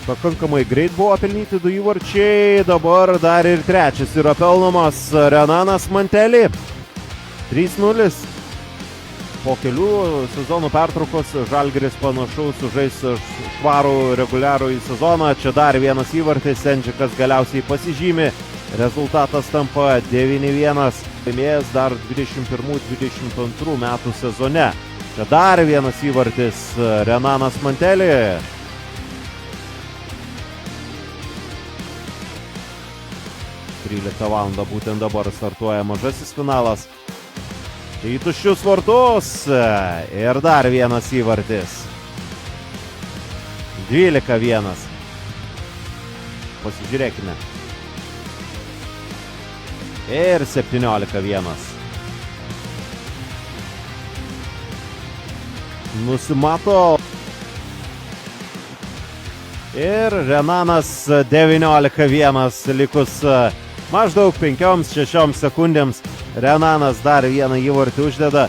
Pakankamai greit buvo pelnyti 2 įvarčiai, dabar dar ir trečias yra pelnomas Renanas Mantelį. 3-0. Po kelių sezonų pertraukos Žalgiris panašu sužais švarų reguliarųjį sezoną. Čia dar vienas įvartis, Senčikas galiausiai pasižymi. Rezultatas tampa 9-1, laimėjęs dar 21-22 metų sezone. Čia dar vienas įvartis, Renanas Mantelį. 13 valandą būtent dabar startuoja mažasis finalas. Į tuščius vartus ir dar vienas įvartis. 12-1. Pasižiūrėkime. Ir 17-1. Nusimato. Ir Renanas 19-1 likus maždaug 5-6 sekundėms. Renanas dar vieną įvartį uždeda.